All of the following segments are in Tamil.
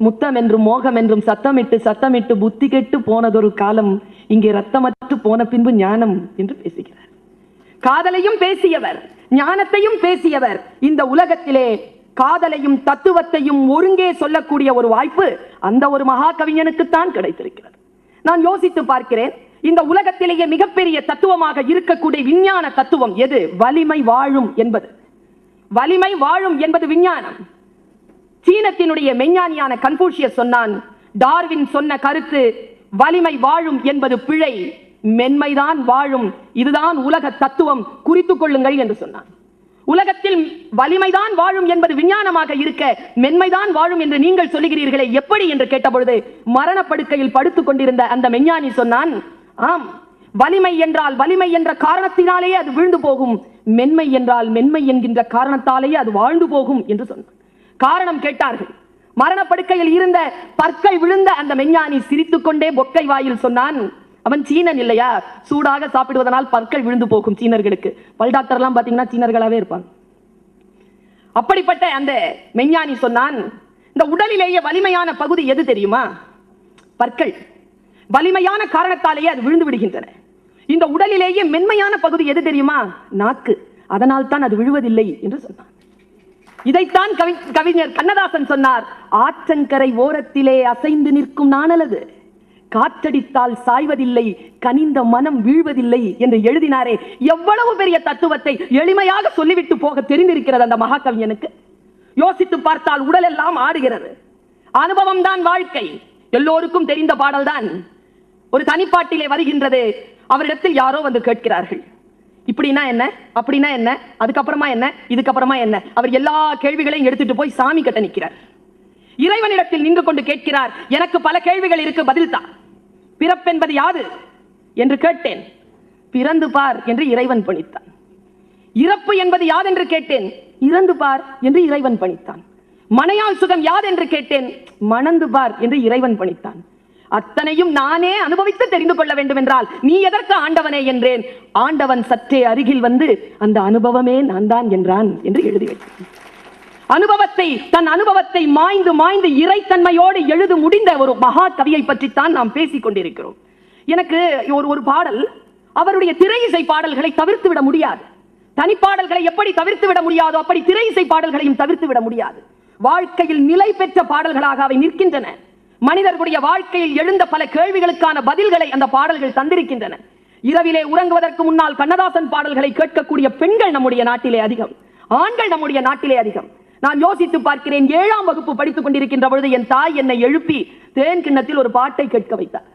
முத்தம் என்றும் மோகம் என்றும் சத்தமிட்டு சத்தமிட்டு புத்தி கெட்டு போனதொரு காலம், இங்கே ரத்தமற்று போன பின்பு ஞானம் என்று பேசுகிறார். காதலையும் பேசியவர், ஞானத்தையும் பேசியவர். இந்த உலகத்திலே காதலையும் தத்துவத்தையும் ஒருங்கே சொல்லக்கூடிய ஒரு வாய்ப்பு அந்த ஒரு மகா கவிஞனுக்குத்தான் கிடைத்திருக்கிறது. நான் யோசித்து பார்க்கிறேன், இந்த உலகத்திலேயே மிகப்பெரிய தத்துவமாக இருக்கக்கூடிய விஞ்ஞான தத்துவம் எது? வலிமை வாழும் என்பது. வலிமை வாழும் என்பது விஞ்ஞானம். சீனத்தினுடைய மெஞ்ஞானியான கன்பூஷியஸ் சொன்னான், டார்வின் சொன்ன கருத்து வலிமை வாழும் என்பது பிழை, மென்மைதான் வாழும், இதுதான் உலக தத்துவம், குறித்துக் கொள்ளுங்கள் என்று சொன்னான். உலகத்தில் வலிமைதான் வாழும் என்பது விஞ்ஞானமாக இருக்க, மென்மைதான் வாழும் என்று நீங்கள் சொல்லுகிறீர்களே, எப்படி என்று கேட்டபொழுது மரணப்படுக்கையில் படுத்துக் கொண்டிருந்த அந்த மெஞ்ஞானி சொன்னான், ஆம், வலிமை என்றால் வலிமை என்ற காரணத்தினாலேயே அது வீழ்ந்து போகும், மென்மை என்றால் மென்மை என்கின்ற காரணத்தாலேயே அது வாழ்ந்து போகும் என்று சொன்னான். காரணம் கேட்டார்கள். மரணப்படுக்கையில் இருந்த பற்கள் விழுந்த அந்த மெஞ்ஞானி சிரித்துக் கொண்டே பொக்கை வாயில் சொன்னான், அவன் சீனன் இல்லையா, சூடாக சாப்பிடுவதனால் பற்கள் விழுந்து போகும் சீனர்களுக்கு. பல் டாக்டர் எல்லாம் பாத்தீங்கன்னா சீனர்களாவே இருப்பாங்க. அப்படிப்பட்ட அந்த மெஞ்ஞானி சொன்னான், இந்த உடலிலேயே வலிமையான பகுதி எது தெரியுமா? பற்கள். வலிமையான காரணத்தாலேயே அது விழுந்து விடுகின்றன. இந்த உடலிலேயே மென்மையான பகுதி எது தெரியுமா? நாக்கு. அதனால் தான் அது விழுவதில்லை என்று சொன்னான். இதைத்தான் கவிஞர் கண்ணதாசன் சொன்னார், ஆற்றங்கரை ஓரத்திலே அசைந்து நிற்கும் நாணலது, காற்றடித்தால் சாய்வதில்லை, கனிந்த மனம் வீழ்வதில்லை என்று எழுதினாரே. எவ்வளவு பெரிய தத்துவத்தை எளிமையாக சொல்லிவிட்டு போக தெரிந்திருக்கிறது அந்த மகா கவிஞனுக்கு. யோசித்து பார்த்தால் உடல் எல்லாம் ஆடுகிறது. அனுபவம் தான் வாழ்க்கை. எல்லோருக்கும் தெரிந்த பாடல் தான். ஒரு தனிப்பாட்டிலே வருகின்றது, அவரிடத்தில் யாரோ வந்து கேட்கிறார்கள், இப்படின்னா என்ன, அப்படின்னா என்ன, அதுக்கப்புறமா என்ன, இதுக்கப்புறமா என்ன. அவர் எல்லா கேள்விகளையும் எடுத்துட்டு போய் சாமி கட்ட நிற்கிறார். இறைவனிடத்தில் நின்று கொண்டு கேட்கிறார், எனக்கு பல கேள்விகள் இருக்கு, பதில் தான். பிறப்பென்பது யாது என்று கேட்டேன், பிறந்து பார் என்று இறைவன் பணித்தான். இறப்பு என்பது யாது என்று கேட்டேன், இறந்து பார் என்று இறைவன் பணித்தான். மனையால் சுகம் யாது என்று கேட்டேன், மணந்து பார் என்று இறைவன் பணித்தான். அத்தனையும் நானே அனுபவித்து தெரிந்து கொள்ள வேண்டும் என்றால் நீ எதற்கு ஆண்டவனே என்றேன். ஆண்டவன் சற்றே அருகில் வந்து அந்த அனுபவமே நான் தான் என்றான் என்று எழுதி வைத்தான். அனுபவத்தை, தன் அனுபவத்தை மாய்ந்து மாய்ந்து இறைத்தன்மையோடு எழுத முடிந்த ஒரு மகா கவியை பற்றித்தான் நாம் பேசிக் கொண்டிருக்கிறோம். எனக்கு ஒரு பாடல், அவருடைய திரை இசை பாடல்களை தவிர்த்து விட முடியாது. தனிப்பாடல்களை எப்படி தவிர்த்து விட முடியாதோ அப்படி திரை இசை பாடல்களையும் தவிர்த்து விட முடியாது. வாழ்க்கையில் நிலை பெற்ற பாடல்களாக அவை நிற்கின்றன. மனிதர்களுடைய வாழ்க்கையில் எழுந்த பல கேள்விகளுக்கான பதில்களை அந்த பாடல்கள் தந்திருக்கின்றன. இரவிலே உறங்குவதற்கு முன்னால் கண்ணதாசன் பாடல்களை கேட்கக்கூடிய பெண்கள் நம்முடைய நாட்டிலே அதிகம், ஆண்கள் நம்முடைய நாட்டிலே அதிகம். நான் யோசித்து பார்க்கிறேன், 7ஆம் வகுப்பு படித்துக் கொண்டிருக்கின்ற பொழுது என் தாய் என்னை எழுப்பி தேன் கிண்ணத்தில் ஒரு பாட்டை கேட்க வைத்தார்.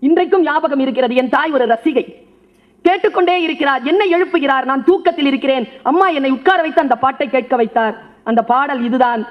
இன்றைக்கும் ஞாபகம் இருக்கிறது. என் தாய் ஒரு ரசிகை, கேட்டுக்கொண்டே இருக்கிறார், என்னை எழுப்புகிறார், நான் தூக்கத்தில் இருக்கிறேன், அம்மா என்னை உட்கார வைத்து அந்த பாட்டை கேட்க வைத்தார். அந்த பாடல் இதுதான்.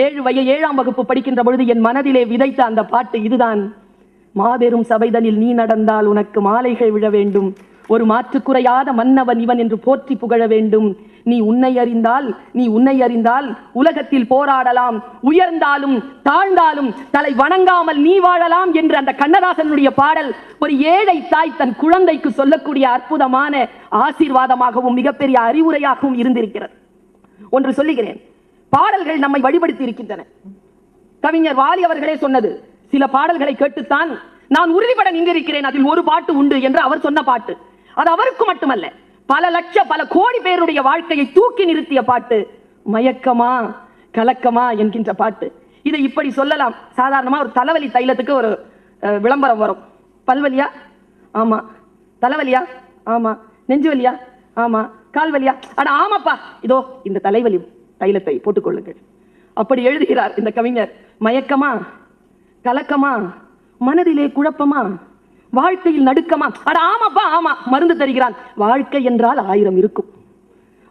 7ஆம் வகுப்பு படிக்கின்ற பொழுது என் மனதிலே விதைத்த அந்த பாட்டு இதுதான். மாபெரும் சபைதனில் நீ நடந்தால் உனக்கு மாலைகள் விழ வேண்டும், ஒரு மாற்றுக்குறையாத மன்னவன் இவன் என்று போற்றி புகழ வேண்டும். நீ உன்னை அறிந்தால் உலகத்தில் போராடலாம், உயர்ந்தாலும் தாழ்ந்தாலும் தலை வணங்காமல் நீ வாழலாம் என்று அந்த கண்ணதாசனுடைய பாடல் ஒரு ஏழை தாய் தன் குழந்தைக்கு சொல்லக்கூடிய அற்புதமான ஆசீர்வாதமாகவும் மிகப்பெரிய அறிவுரையாகவும் இருந்திருக்கிறது. ஒன்று சொல்லுகிறேன், பாடல்கள் நம்மை வழிபடுத்தி இருக்கின்றன. கவிஞர் வாலி அவர்களே சொன்னது, சில பாடல்களை கேட்டுத்தான் நான் உறுதிபட நின்றிருக்கிறேன், அதில் ஒரு பாட்டு உண்டு என்று அவர் சொன்ன பாட்டு. அது அவருக்கு மட்டுமல்ல, பல லட்ச பல கோடி பேருடைய வாழ்க்கையை தூக்கி நிறுத்திய பாட்டு. மயக்கமா கலக்கமா என்கின்ற பாட்டு. இதை இப்படி சொல்லலாம். சாதாரணமா ஒரு தலைவலி தைலத்துக்கு ஒரு விளம்பரம் வரும். பல்வலியா? ஆமா. தலைவலியா? ஆமா. நெஞ்சு வலியா? ஆமா. கால் வலியா? ஆனா ஆமாப்பா, இதோ இந்த தலைவலி தைலத்தை போட்டுக்கொள்ளுங்கள். அப்படி எழுதுகிறார் இந்த கவிஞர். மயக்கமா கலக்கமா, மனதிலே குழப்பமா, வாழ்க்கையில் நடுக்கமா? அட ஆமாப்பா, ஆமா. மருந்து தருகிறான். வாழ்க்கை என்றால் 1000 இருக்கும்,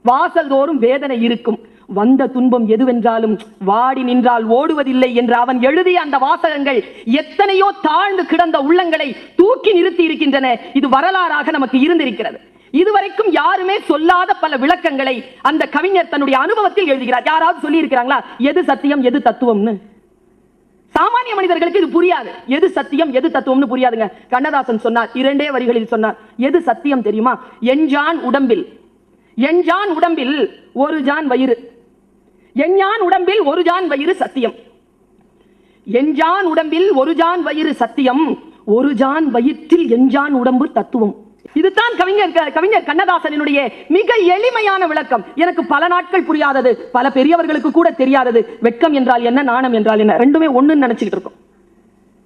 வாசல் தோறும் வேதனை இருக்கும், வந்த துன்பம் எதுவென்றாலும் வாடி நின்றால் ஓடுவதில்லை என்று அவன் எழுதிய அந்த வாசகங்கள் எத்தனையோ தாழ்ந்து கிடந்த உள்ளங்களை தூக்கி நிறுத்தி இருக்கின்றன. இது வரலாறாக நமக்கு இருந்திருக்கிறது. இதுவரைக்கும் யாருமே சொல்லாத பல விளக்கங்களை அந்த கவிஞர் தன்னுடைய அனுபவத்தில் எழுதுகிறார். யாராவது சொல்லி இருக்கிறாங்களா எது சத்தியம் எது தத்துவம்னு? சாமானிய மனிதர்களுக்கு இது புரியாது. எது சத்தியம் எது தத்துவம்னு புரியாதுங்க. கண்ணதாசன் சொன்னார், 2 வரிகளில் சொன்னார். எது சத்தியம் தெரியுமா? எஞ்சான் உடம்பில் ஒரு ஜான் வயிறு, எஞ்ஞான் உடம்பில் ஒரு ஜான் வயிறு சத்தியம். எஞ்சான் உடம்பில் ஒரு ஜான் வயிறு சத்தியம், ஒரு ஜான் வயிற்றில் எஞ்சான் உடம்பு தத்துவம். இதுதான் கவிஞர் கண்ணதாசனுடைய மிக எளிமையான விளக்கம். எனக்கு பல நாட்கள் புரியாதது, பல பெரியவர்களுக்கு கூட தெரியாதது. வெட்கம் என்றால் என்ன, நாணம் என்றால் என்ன, ரெண்டுமே ஒண்ணுன்னு நினைச்சுக்கிட்டு இருக்கோம்.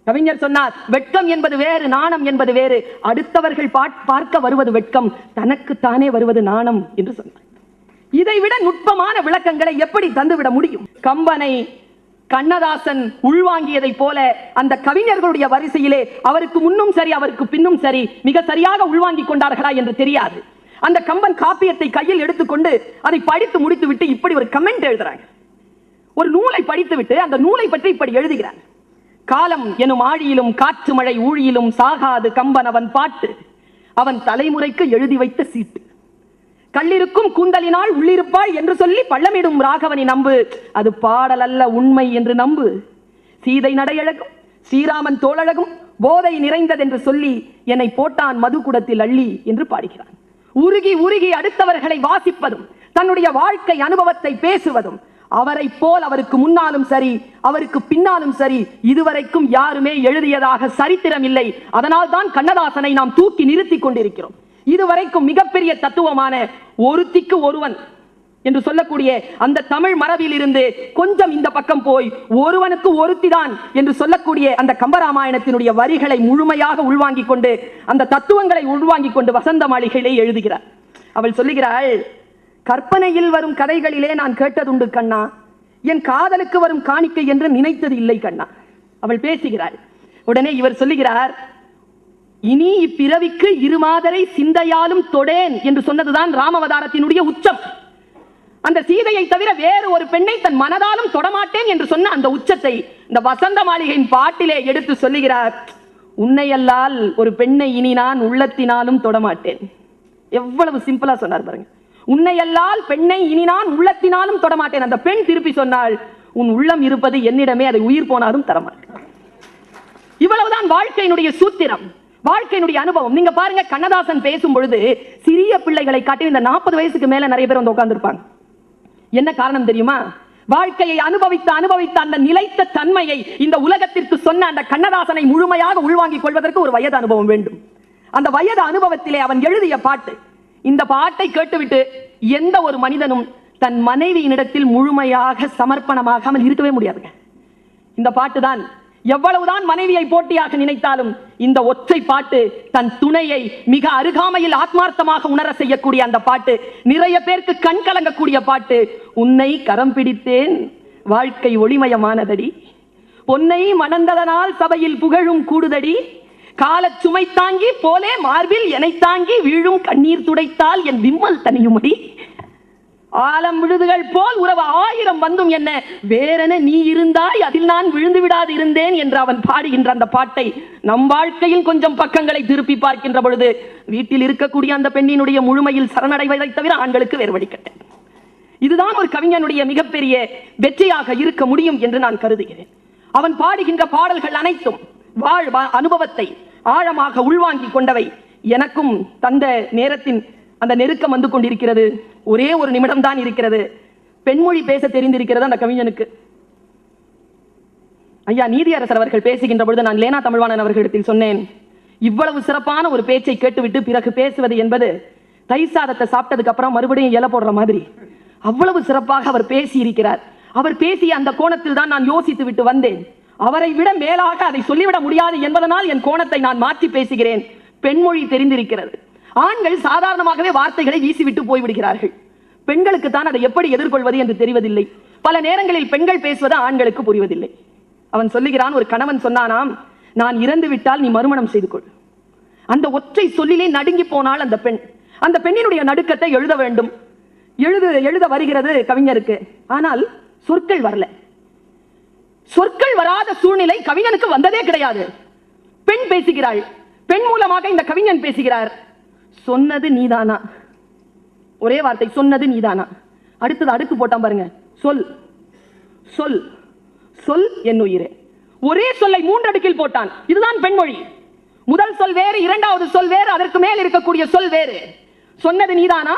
கவிஞர் சொன்னார், வெட்கம் என்பது வேறு, நாணம் என்பது வேறு. அடுத்தவர்கள் பார்க்க வருவது வெட்கம், தனக்கு தானே வருவது நாணம் என்று சொன்னார். இதைவிட நுட்பமான விளக்கங்களை எப்படி தந்துவிட முடியும்? கம்பனை கண்ணதாசன் உள்வாங்கியதை போல அந்த கவிஞர்களுடைய வரிசையிலே அவருக்கு முன்னும் சரி அவருக்கு பின்னும் சரி மிக சரியாக உள்வாங்கிக் கொண்டார்களா என்று தெரியாது. அந்த கம்பன் காப்பியத்தை கையில் எடுத்துக்கொண்டு அதை படித்து முடித்து விட்டு இப்படி ஒரு கமெண்ட் எழுதுறாங்க. ஒரு நூலை படித்து விட்டு அந்த நூலை பற்றி இப்படி எழுதுகிறார். காலம் எனும் ஆழியிலும் காற்று மழை ஊழியிலும் சாகாது கம்பன் அவன் பாட்டு, அவன் தலைமுறைக்கு எழுதி வைத்த சீட்டு. கல்லிருக்கும் கூந்தலினால் உள்ளிருப்பாள் என்று சொல்லி பள்ளமிடும் ராகவனை நம்பு, அது பாடல் அல்ல உண்மை என்று நம்பு. சீதை நடையழகும் ஸ்ரீராமன் தோழழகும் போதை நிறைந்ததென்று சொல்லி என்னை போட்டான் மது குடத்தில் அள்ளி என்று பாடுகிறான். உருகி உருகி அடுத்தவர்களை வாசிப்பதும் தன்னுடைய வாழ்க்கை அனுபவத்தை பேசுவதும் அவரை போல் அவருக்கு முன்னாலும் சரி அவருக்கு பின்னாலும் சரி இதுவரைக்கும் யாருமே எழுதியதாக சரித்திரம் இல்லை. அதனால் தான் கண்ணதாசனை நாம் தூக்கி நிறுத்திக் கொண்டிருக்கிறோம். இதுவரைக்கும் மிகப்பெரிய தத்துவமான ஒருத்திக்கு ஒருவன் என்று சொல்லக்கூடிய அந்த தமிழ் மரபில் இருந்து கொஞ்சம் இந்த பக்கம் போய் ஒருவனுக்கு ஒருத்திதான் என்று சொல்லக்கூடிய அந்த கம்பராமாயணத்தினுடைய வரிகளை முழுமையாக உள்வாங்கிக் கொண்டு அந்த தத்துவங்களை உள்வாங்கிக் கொண்டு வசந்த மாளிகையிலே எழுதுகிறார். அவள் சொல்லுகிறாள், கற்பனையில் வரும் கதைகளிலே நான் கேட்டதுண்டு கண்ணா, என் காதலுக்கு வரும் காணிக்கை என்று நினைத்தது இல்லை கண்ணா. அவள் பேசுகிறாள். உடனே இவர் சொல்லுகிறார், இனி இப்பிறவிக்கு இருமாதரை சிந்தையாலும் தொடேன் என்று சொன்னதுதான் ராமவதாரத்தினுடைய உச்சம். அந்த சீதையை தவிர வேறு ஒரு பெண்ணை தன் மனதாலும் தொடமாட்டேன் என்று சொன்ன அந்த உச்சத்தை இந்த வசந்த மாளிகையின் பாட்டிலே எடுத்து சொல்லுகிறார். உன்னையல்லால் ஒரு பெண்ணை இனி நான் உள்ளத்தினாலும் தொடமாட்டேன். எவ்வளவு சிம்பிளா சொன்னார் பாருங்க. உன்னையல்லால் பெண்ணை இனி நான் உள்ளத்தினாலும் தொடமாட்டேன். அந்த பெண் திருப்பி சொன்னாள், உன் உள்ளம் இருப்பது என்னிடமே, அதை உயிர் போனாலும் தரமாட்டேன். இவ்வளவுதான் வாழ்க்கையினுடைய சூத்திரம், வாழ்க்கையினுடைய அனுபவம். நீங்க பாருங்க, கண்ணதாசன் பேசும் பொழுது சிறிய பிள்ளைகளை காட்டி இந்த 40 வயசுக்கு மேல நிறைய பேர் வந்து உட்கார்ந்துருப்பாங்க. என்ன காரணம் தெரியுமா? வாழ்க்கையை அனுபவித்த அந்த நிலைத்த தன்மையை இந்த உலகத்திற்கு சொன்ன அந்த கண்ணதாசனை முழுமையாக உள்வாங்கிக் கொள்வதற்கு ஒரு வயது அனுபவம் வேண்டும். அந்த வயது அனுபவத்திலே அவன் எழுதிய பாட்டு. இந்த பாட்டை கேட்டுவிட்டு எந்த ஒரு மனிதனும் தன் மனைவியினிடத்தில் முழுமையாக சமர்ப்பணமாகாமல் இருக்கவே முடியாதுங்க. இந்த பாட்டு தான் எவ்வளவுதான் மனைவியை போட்டியாக நினைத்தாலும் இந்த ஒற்றை பாட்டு தன் துணையை மிக அருகாமையில் ஆத்மார்த்தமாக உணர செய்யக்கூடிய அந்த பாட்டு, நிறைய பேருக்கு கண் கலங்கக்கூடிய பாட்டு. உன்னை கரம் பிடித்தேன் வாழ்க்கை ஒளிமயமானதடி, பொன்னை மணந்ததனால் சபையில் புகழும் கூடுதடி, கால சுமை தாங்கி போலே மார்பில் எனை தாங்கி வீழும் கண்ணீர் துடைத்தால் என் விம்மல் தனியுமடி, ஆலம் விழுதுகள் போல் உறவு 1000 வந்தும் என்ன வேறென நீ இருந்தாய் அதில் நான் விழுந்து விடாது இருந்தேன் என்று அவன் பாடுகின்ற அந்த பாட்டை நம் வாழ்க்கையில் கொஞ்சம் பக்கங்களை திருப்பி பார்க்கின்ற பொழுது வீட்டில் இருக்கக்கூடிய அந்த பெண்ணினுடைய முழுமையில் சரணடைவதை தவிர ஆண்களுக்கு வேறு வழிகட்டேன். இதுதான் ஒரு கவிஞனுடைய மிகப்பெரிய வெற்றியாக இருக்க முடியும் என்று நான் கருதுகிறேன். அவன் பாடுகின்ற பாடல்கள் அனைத்தும் அனுபவத்தை ஆழமாக உள்வாங்கி கொண்டவை. எனக்கும் தந்த நேரத்தின் அந்த நெருக்கம் வந்து கொண்டிருக்கிறது. ஒரே ஒரு நிமிடம் தான் இருக்கிறது. பெண்மொழி பேச தெரிந்திருக்கிறது அந்த கவிஞனுக்கு. ஐயா நீதியரசர் அவர்கள் பேசுகின்ற பொழுது நான் லேனா தமிழ்வாணன் அவர்களிடத்தில் சொன்னேன், இவ்வளவு சிறப்பான ஒரு பேச்சை கேட்டுவிட்டு பிறகு பேசுவது என்பது தயிர் சாதத்தை சாப்பிட்டதுக்கு அப்புறம் மறுபடியும் இலை போடுற மாதிரி. அவ்வளவு சிறப்பாக அவர் பேசி இருக்கிறார். அவர் பேசிய அந்த கோணத்தில் தான் நான் யோசித்து விட்டு வந்தேன். அவரை விட மேலாக அதை சொல்லிவிட முடியாது என்பதனால் என் கோணத்தை நான் மாற்றி பேசுகிறேன். பெண்மொழி தெரிந்திருக்கிறது. ஆண்கள் சாதாரணமாகவே வார்த்தைகளை வீசிவிட்டு போய்விடுகிறார்கள். பெண்களுக்கு தான் அதை எப்படி எதிர்கொள்வது என்று தெரிவதில்லை. பல நேரங்களில் பெண்கள் பேசுவது ஆண்களுக்கு புரிவதில்லை. அவன் சொல்லுகிறான், ஒரு கணவன் சொன்னானாம், நான் இறந்து விட்டால் நீ மறுமணம் செய்து கொள். அந்த ஒற்றை சொல்லிலே நடுங்கி போனால் அந்த பெண். அந்த பெண்ணினுடைய நடுக்கத்தை எழுத வேண்டும். எழுத வருகிறது கவிஞருக்கு. ஆனால் சொற்கள் வரல. சொற்கள் வராத சூழ்நிலை கவிஞனுக்கு வந்ததே கிடையாது. பெண் பேசுகிறாள். பெண் மூலமாக இந்த கவிஞன் பேசுகிறார். சொன்னது நீதானா? ஒரே வார்த்தை, சொன்னது நீதானா? அடுத்தது அடுக்கு போட்டான் பாருங்க. சொல் சொல் சொல் என் உயிரே. ஒரே சொல்லை 3 அடுக்கில் போட்டான். இதுதான் பெண்மொழி. முதல் சொல் வேறு, இரண்டாவது சொல் வேறு, அதற்கு மேல் இருக்கக்கூடிய சொல் வேறு. சொன்னது நீதானா?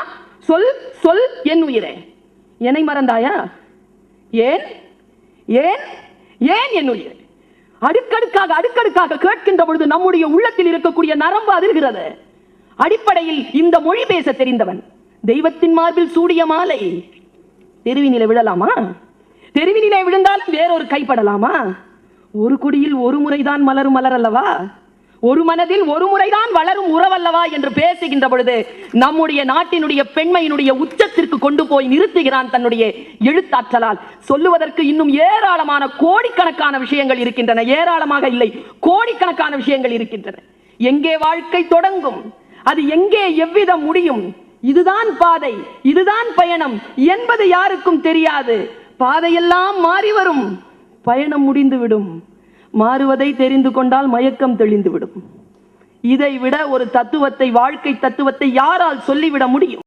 சொல் சொல் என் உயிரே. என்னை மறந்தாயா? ஏன் ஏன் ஏன் என் உயிரே? அடுக்கடுக்காக அடுக்கடுக்காக கேட்கின்ற பொழுது நம்முடைய உள்ளத்தில் இருக்கக்கூடிய நரம்பு அதிர்கிறது. அடிப்படையில் இந்த மொழி பேச தெரிந்தவன் தெய்வத்தின் மார்பில் சூடிய மாலை தெருவினிலே விழலாமா? தெருவினிலே விழுந்தாலும் வேறொரு கைப்படலாமா? ஒரு குடியில் ஒரு முறைதான் மலரும் மலர் அல்லவா, ஒரு மனதில் ஒரு முறைதான் வளரும் உறவல்லவா என்று பேசுகின்ற பொழுது நம்முடைய நாட்டினுடைய பெண்மையினுடைய உச்சத்திற்கு கொண்டு போய் நிறுத்துகிறான் தன்னுடைய எழுத்தாற்றலால். சொல்லுவதற்கு இன்னும் ஏராளமான கோடிக்கணக்கான விஷயங்கள் இருக்கின்றன. ஏராளமாக இல்லை, கோடிக்கணக்கான விஷயங்கள் இருக்கின்றன. எங்கே வாழ்க்கை தொடங்கும், அது எங்கே எவ்விதம் முடியும், இதுதான் பாதை, இதுதான் பயணம் என்பது யாருக்கும் தெரியாது. பாதையெல்லாம் மாறி வரும், பயணம் முடிந்துவிடும். மாறுவதை தெரிந்து கொண்டால் மயக்கம் தெளிந்துவிடும். இதை விட ஒரு தத்துவத்தை, வாழ்க்கை தத்துவத்தை யாரால் சொல்லிவிட முடியும்?